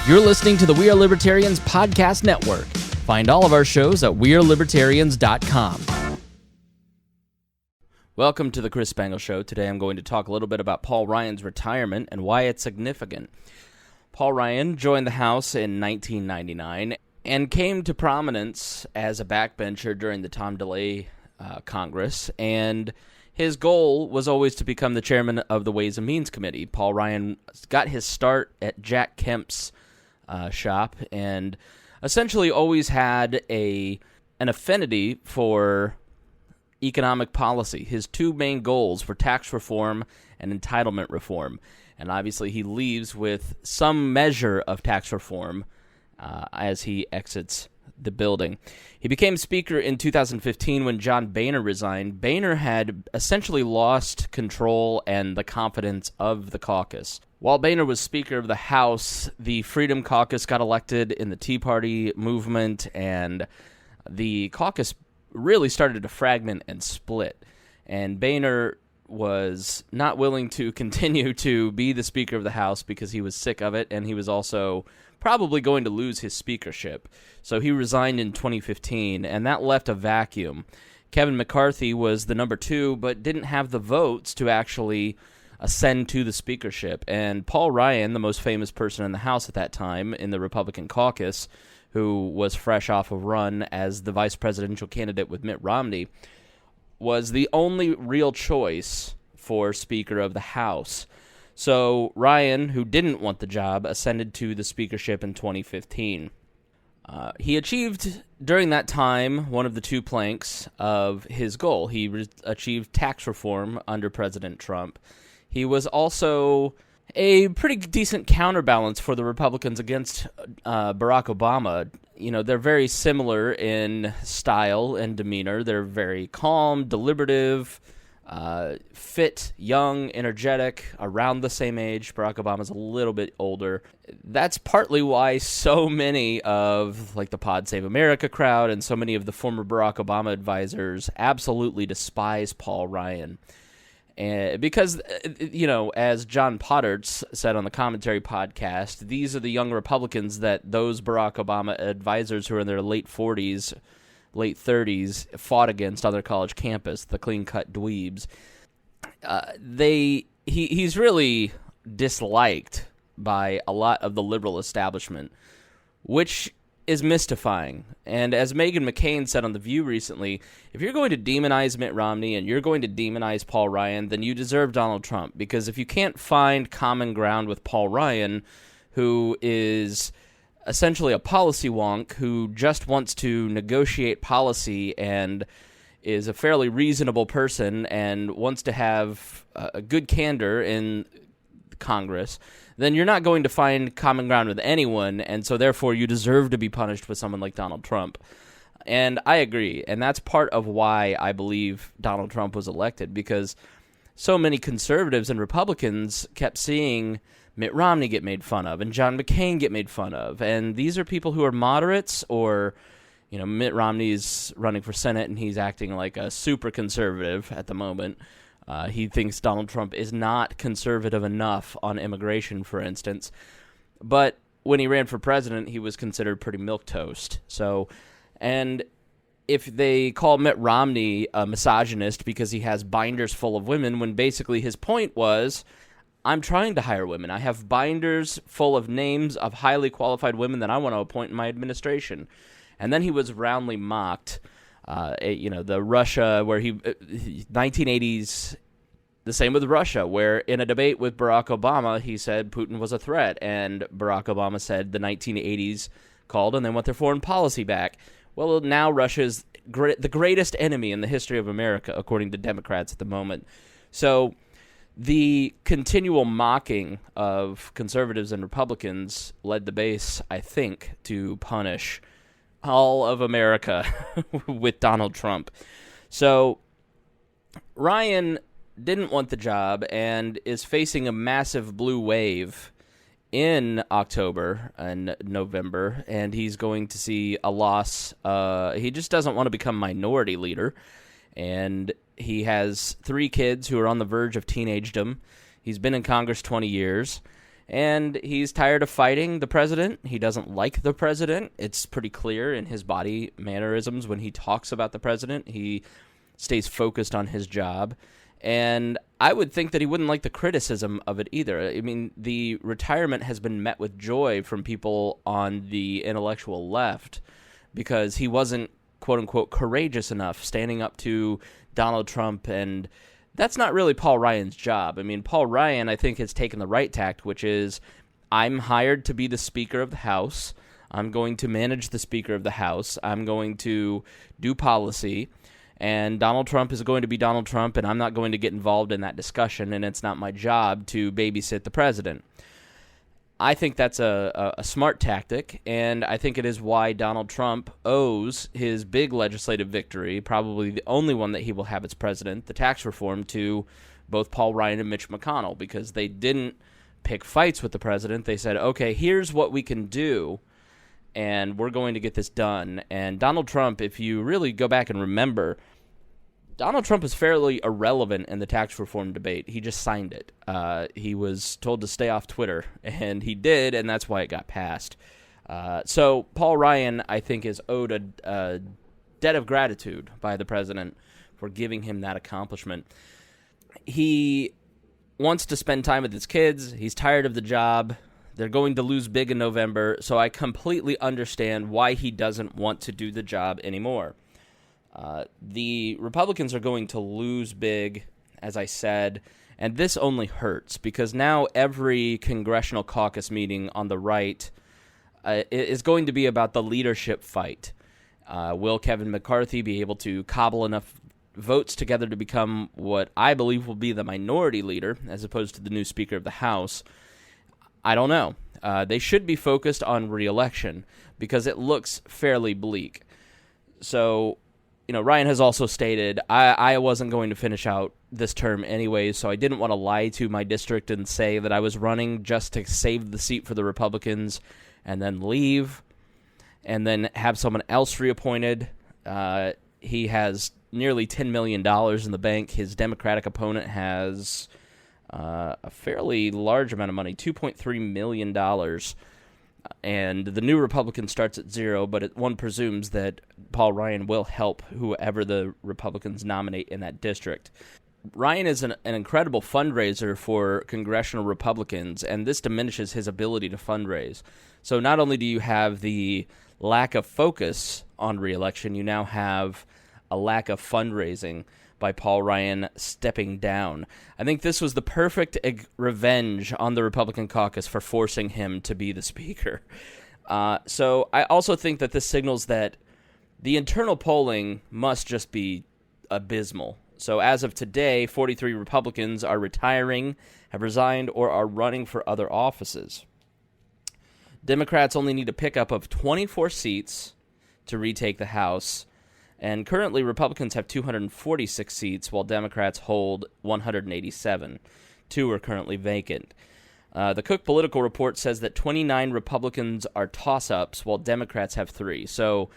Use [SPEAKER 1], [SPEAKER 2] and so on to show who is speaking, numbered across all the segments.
[SPEAKER 1] You're listening to the We Are Libertarians Podcast Network. Find all of our shows at wearelibertarians.com. Welcome to the Chris Spangle Show. Today I'm going to talk a little bit about Paul Ryan's retirement and why it's significant. Paul Ryan joined the House in 1999 and came to prominence as a backbencher during the Tom DeLay Congress, and his goal was always to become the chairman of the Ways and Means Committee. Paul Ryan got his start at Jack Kemp's shop and essentially always had an affinity for economic policy. His two main goals were tax reform and entitlement reform. And obviously he leaves with some measure of tax reform as he exits the building. He became Speaker in 2015 when John Boehner resigned. Boehner had essentially lost control and the confidence of the caucus. While Boehner was Speaker of the House, the Freedom Caucus got elected in the Tea Party movement, and the caucus really started to fragment and split. And Boehner was not willing to continue to be the Speaker of the House because he was sick of it, and he was also probably going to lose his speakership. So he resigned in 2015, and that left a vacuum. Kevin McCarthy was the number two, but didn't have the votes to actually ascend to the speakership. And Paul Ryan, the most famous person in the House at that time in the Republican caucus, who was fresh off a run as the vice presidential candidate with Mitt Romney, was the only real choice for Speaker of the House. So Ryan, who didn't want the job, ascended to the speakership in 2015. He achieved, during that time, one of the two planks of his goal. He achieved tax reform under President Trump. He was also a pretty decent counterbalance for the Republicans against Barack Obama. You know, they're very similar in style and demeanor. They're very calm, deliberative, fit, young, energetic, around the same age. Barack Obama's a little bit older. That's partly why so many of, like, the Pod Save America crowd and so many of the former Barack Obama advisors absolutely despise Paul Ryan. Because, you know, as John Potterts said on the Commentary podcast, these are the young Republicans that those Barack Obama advisors who are in their late 40s, late 30s, fought against on their college campus, the clean-cut dweebs. He's really disliked by a lot of the liberal establishment, which is mystifying. And as Meghan McCain said on The View recently, if you're going to demonize Mitt Romney and you're going to demonize Paul Ryan, then you deserve Donald Trump. Because if you can't find common ground with Paul Ryan, who is essentially a policy wonk who just wants to negotiate policy and is a fairly reasonable person and wants to have a good candor in Congress, then you're not going to find common ground with anyone, and so therefore you deserve to be punished with someone like Donald Trump. And I agree, and that's part of why I believe Donald Trump was elected, because so many conservatives and Republicans kept seeing Mitt Romney get made fun of and John McCain get made fun of, and these are people who are moderates, or, you know, Mitt Romney's running for Senate and he's acting like a super conservative at the moment. He thinks Donald Trump is not conservative enough on immigration, for instance. But when he ran for president, he was considered pretty milquetoast. So, and if they call Mitt Romney a misogynist because he has binders full of women, when basically his point was, I'm trying to hire women. I have binders full of names of highly qualified women that I want to appoint in my administration. And then he was roundly mocked. The Russia, where 1980s, the same with Russia, where in a debate with Barack Obama, he said Putin was a threat, and Barack Obama said the 1980s called and they want their foreign policy back. Well, now Russia is the greatest enemy in the history of America, according to Democrats at the moment. So the continual mocking of conservatives and Republicans led the base, I think, to punish all of America with Donald Trump. So Ryan didn't want the job and is facing a massive blue wave in October and November, and he's going to see a loss. He just doesn't want to become minority leader, and he has 3 kids who are on the verge of teenagedom. He's been in Congress 20 years, And he's tired of fighting the president. He doesn't like the president. It's pretty clear in his body mannerisms when he talks about the president. He stays focused on his job. And I would think that he wouldn't like the criticism of it either. I mean, the retirement has been met with joy from people on the intellectual left because he wasn't, quote-unquote, courageous enough standing up to Donald Trump, and that's not really Paul Ryan's job. I mean, Paul Ryan, I think, has taken the right tact, which is, I'm hired to be the Speaker of the House. I'm going to manage the Speaker of the House. I'm going to do policy. And Donald Trump is going to be Donald Trump, and I'm not going to get involved in that discussion, and it's not my job to babysit the president. I think that's a smart tactic, and I think it is why Donald Trump owes his big legislative victory, probably the only one that he will have as president, the tax reform, to both Paul Ryan and Mitch McConnell, because they didn't pick fights with the president. They said, okay, here's what we can do, and we're going to get this done. And Donald Trump, if you really go back and remember, Donald Trump was fairly irrelevant in the tax reform debate. He just signed it. He was told to stay off Twitter, and he did, and that's why it got passed. So Paul Ryan, I think, is owed a debt of gratitude by the president for giving him that accomplishment. He wants to spend time with his kids. He's tired of the job. They're going to lose big in November, so I completely understand why he doesn't want to do the job anymore. The Republicans are going to lose big, as I said, and this only hurts because now every congressional caucus meeting on the right is going to be about the leadership fight. Will Kevin McCarthy be able to cobble enough votes together to become what I believe will be the minority leader as opposed to the new Speaker of the House? I don't know. They should be focused on re-election because it looks fairly bleak. So, Ryan has also stated, I wasn't going to finish out this term anyways, so I didn't want to lie to my district and say that I was running just to save the seat for the Republicans and then leave and then have someone else reappointed. He has nearly $10 million in the bank. His Democratic opponent has a fairly large amount of money, $2.3 million. And the new Republican starts at zero, but one presumes that Paul Ryan will help whoever the Republicans nominate in that district. Ryan is an incredible fundraiser for congressional Republicans, and this diminishes his ability to fundraise. So not only do you have the lack of focus on re-election, you now have a lack of fundraising by Paul Ryan stepping down. I think this was the perfect revenge on the Republican caucus for forcing him to be the Speaker. So I also think that this signals that the internal polling must just be abysmal. So as of today, 43 Republicans are retiring, have resigned, or are running for other offices. Democrats only need a pickup of 24 seats to retake the House. And currently, Republicans have 246 seats, while Democrats hold 187. 2 are currently vacant. The Cook Political Report says that 29 Republicans are toss-ups, while Democrats have 3. So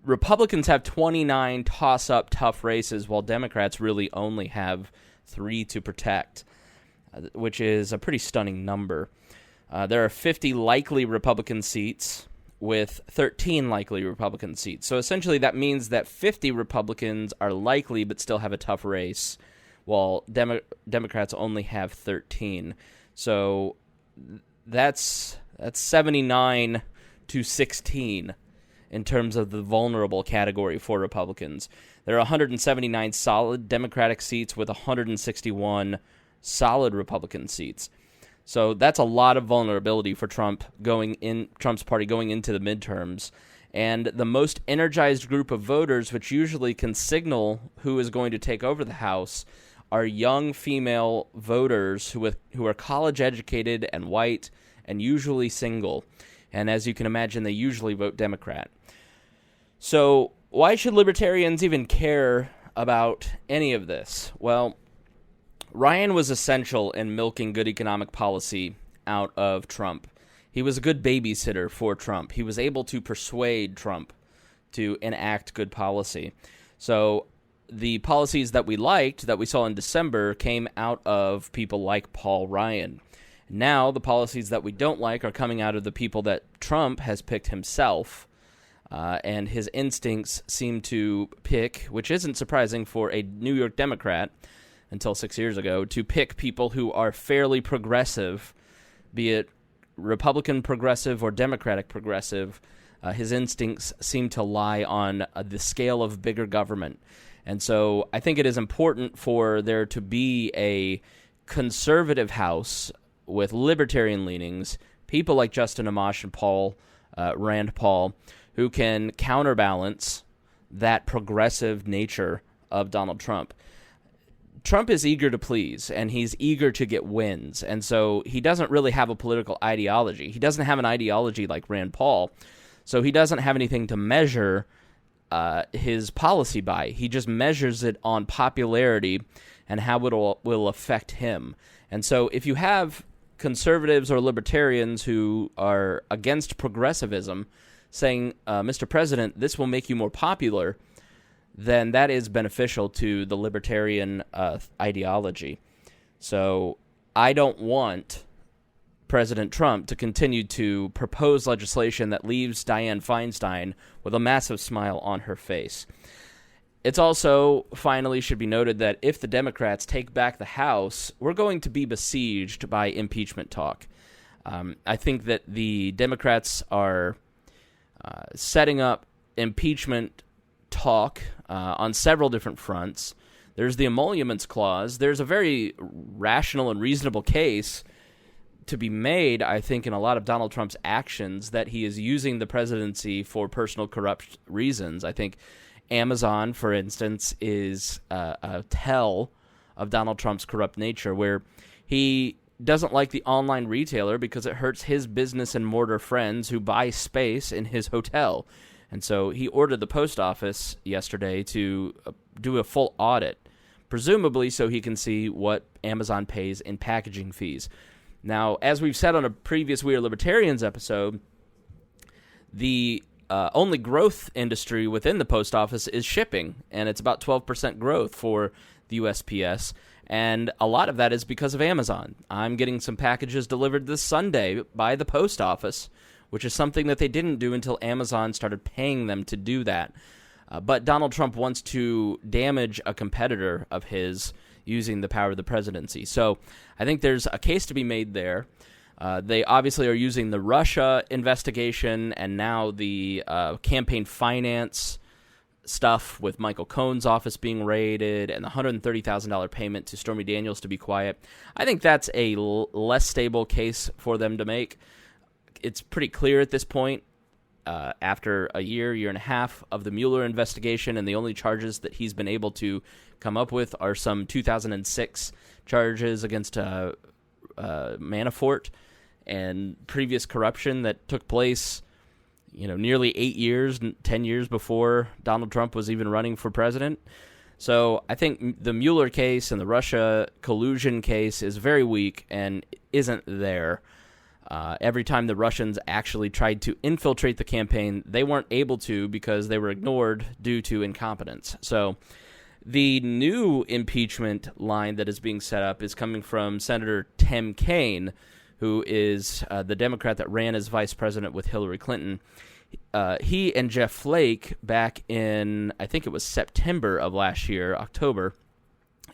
[SPEAKER 1] Republicans have 29 toss-up tough races, while Democrats really only have 3 to protect, which is a pretty stunning number. There are 50 likely Republican seats, with 13 likely Republican seats. So essentially that means that 50 Republicans are likely but still have a tough race, while Democrats only have 13. So that's 79 to 16 in terms of the vulnerable category for Republicans. There are 179 solid Democratic seats with 161 solid Republican seats. So that's a lot of vulnerability for Trump's party going into the midterms. And the most energized group of voters, which usually can signal who is going to take over the House, are young female voters who are college educated and white and usually single. And as you can imagine, they usually vote Democrat. So why should libertarians even care about any of this? Well, Ryan was essential in milking good economic policy out of Trump. He was a good babysitter for Trump. He was able to persuade Trump to enact good policy. So the policies that we liked, that we saw in December, came out of people like Paul Ryan. Now the policies that we don't like are coming out of the people that Trump has picked himself, and his instincts seem to pick, which isn't surprising for a New York Democrat until 6 years ago, to pick people who are fairly progressive, be it Republican progressive or Democratic progressive. His instincts seem to lie on the scale of bigger government. And so I think it is important for there to be a conservative House with libertarian leanings, people like Justin Amash and Rand Paul, who can counterbalance that progressive nature of Donald Trump. Trump is eager to please, and he's eager to get wins, and so he doesn't really have a political ideology. He doesn't have an ideology like Rand Paul, so he doesn't have anything to measure his policy by. He just measures it on popularity and how it will affect him. And so if you have conservatives or libertarians who are against progressivism saying, Mr. President, this will make you more popular, then that is beneficial to the libertarian ideology. So I don't want President Trump to continue to propose legislation that leaves Dianne Feinstein with a massive smile on her face. It's also, finally, should be noted that if the Democrats take back the House, we're going to be besieged by impeachment talk. I think that the Democrats are setting up impeachment talk on several different fronts. There's the emoluments clause. There's a very rational and reasonable case to be made, I think, in a lot of Donald Trump's actions that he is using the presidency for personal corrupt reasons. I think Amazon, for instance, is a tell of Donald Trump's corrupt nature, where he doesn't like the online retailer because it hurts his business and mortar friends who buy space in his hotel. And so he ordered the post office yesterday to do a full audit, presumably so he can see what Amazon pays in packaging fees. Now, as we've said on a previous We Are Libertarians episode, the only growth industry within the post office is shipping, and it's about 12% growth for the USPS, and a lot of that is because of Amazon. I'm getting some packages delivered this Sunday by the post office, which is something that they didn't do until Amazon started paying them to do that. But Donald Trump wants to damage a competitor of his using the power of the presidency. So I think there's a case to be made there. They obviously are using the Russia investigation and now the campaign finance stuff with Michael Cohen's office being raided and the $130,000 payment to Stormy Daniels to be quiet. I think that's a less stable case for them to make. It's pretty clear at this point, after a year and a half of the Mueller investigation, and the only charges that he's been able to come up with are some 2006 charges against Manafort and previous corruption that took place, nearly 8 years, 10 years before Donald Trump was even running for president. So I think the Mueller case and the Russia collusion case is very weak and isn't there. Every time the Russians actually tried to infiltrate the campaign, they weren't able to because they were ignored due to incompetence. So the new impeachment line that is being set up is coming from Senator Tim Kaine, who is the Democrat that ran as vice president with Hillary Clinton. He and Jeff Flake, back in, I think it was September of last year, October,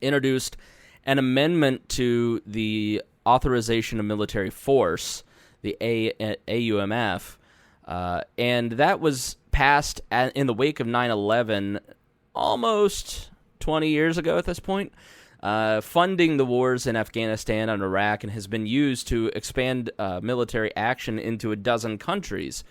[SPEAKER 1] introduced an amendment to the Authorization of Military Force, the AUMF, and that was passed in the wake of 9/11 almost 20 years ago at this point, funding the wars in Afghanistan and Iraq, and has been used to expand military action into a dozen countries.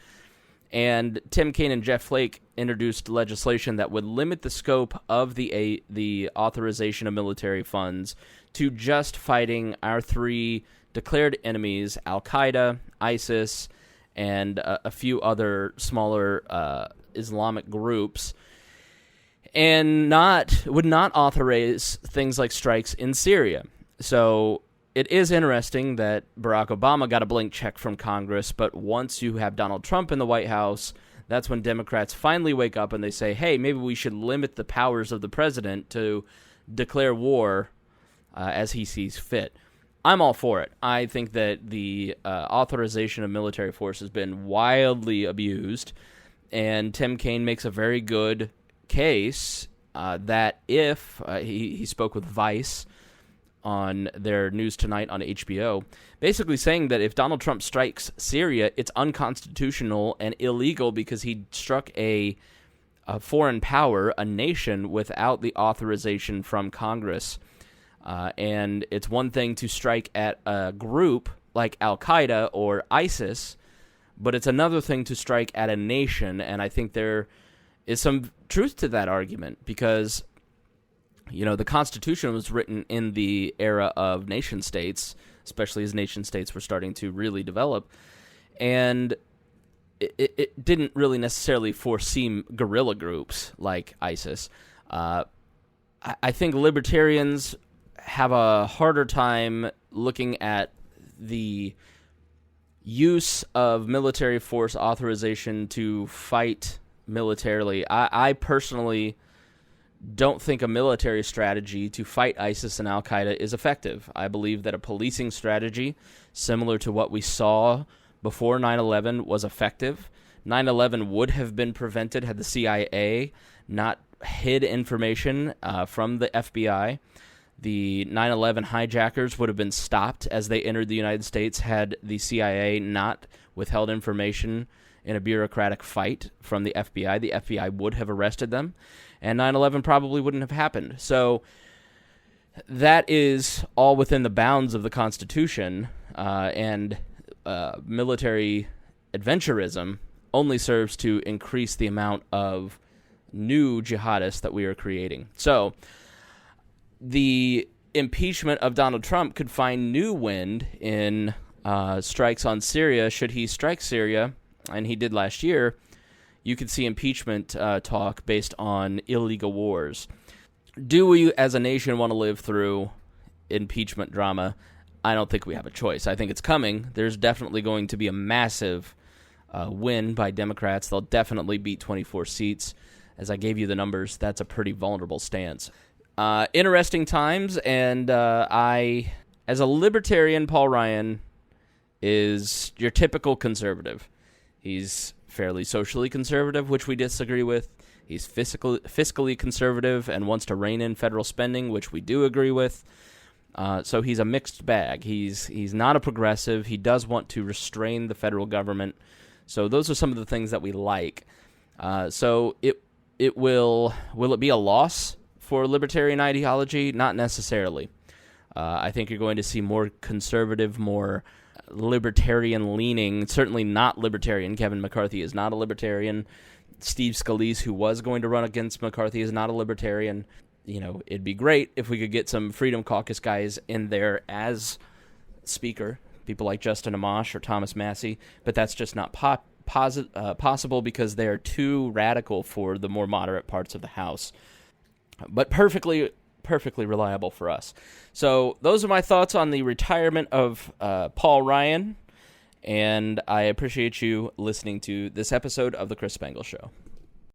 [SPEAKER 1] And Tim Kaine and Jeff Flake introduced legislation that would limit the scope of the authorization of military funds to just fighting our three declared enemies, Al-Qaeda, ISIS, and a few other smaller Islamic groups, and would not authorize things like strikes in Syria. So it is interesting that Barack Obama got a blank check from Congress, but once you have Donald Trump in the White House, that's when Democrats finally wake up and they say, hey, maybe we should limit the powers of the president to declare war as he sees fit. I'm all for it. I think that the authorization of military force has been wildly abused, and Tim Kaine makes a very good case that if he spoke with Vice on their News Tonight on HBO, basically saying that if Donald Trump strikes Syria, it's unconstitutional and illegal because he struck a foreign power, a nation, without the authorization from Congress. And it's one thing to strike at a group like Al-Qaeda or ISIS, but it's another thing to strike at a nation, and I think there is some truth to that argument because, the Constitution was written in the era of nation-states, especially as nation-states were starting to really develop, and it didn't really necessarily foresee guerrilla groups like ISIS. I think libertarians have a harder time looking at the use of military force authorization to fight militarily. I personally don't think a military strategy to fight ISIS and Al-Qaeda is effective. I believe that a policing strategy similar to what we saw before 9/11 was effective. 9/11 would have been prevented had the CIA not hid information from the FBI. The 9/11 hijackers would have been stopped as they entered the United States had the CIA not withheld information in a bureaucratic fight from the FBI. The FBI would have arrested them, and 9/11 probably wouldn't have happened. So that is all within the bounds of the Constitution, and military adventurism only serves to increase the amount of new jihadists that we are creating. So the impeachment of Donald Trump could find new wind in strikes on Syria. Should he strike Syria, and he did last year, you could see impeachment talk based on illegal wars. Do we, as a nation, want to live through impeachment drama? I don't think we have a choice. I think it's coming. There's definitely going to be a massive win by Democrats. They'll definitely beat 24 seats. As I gave you the numbers, that's a pretty vulnerable stance. Interesting times, and I, as a libertarian, Paul Ryan is your typical conservative. He's fairly socially conservative, which we disagree with. He's fiscally conservative and wants to rein in federal spending, which we do agree with. So he's a mixed bag. He's not a progressive. He does want to restrain the federal government. So those are some of the things that we like. So will it be a loss for libertarian ideology? Not necessarily. I think you're going to see more conservative, more libertarian-leaning, certainly not libertarian. Kevin McCarthy is not a libertarian. Steve Scalise, who was going to run against McCarthy, is not a libertarian. It'd be great if we could get some Freedom Caucus guys in there as speaker, people like Justin Amash or Thomas Massey, but that's just not possible because they are too radical for the more moderate parts of the House. But perfectly reliable for us. So those are my thoughts on the retirement of Paul Ryan, and I appreciate you listening to this episode of The Chris Spangle Show.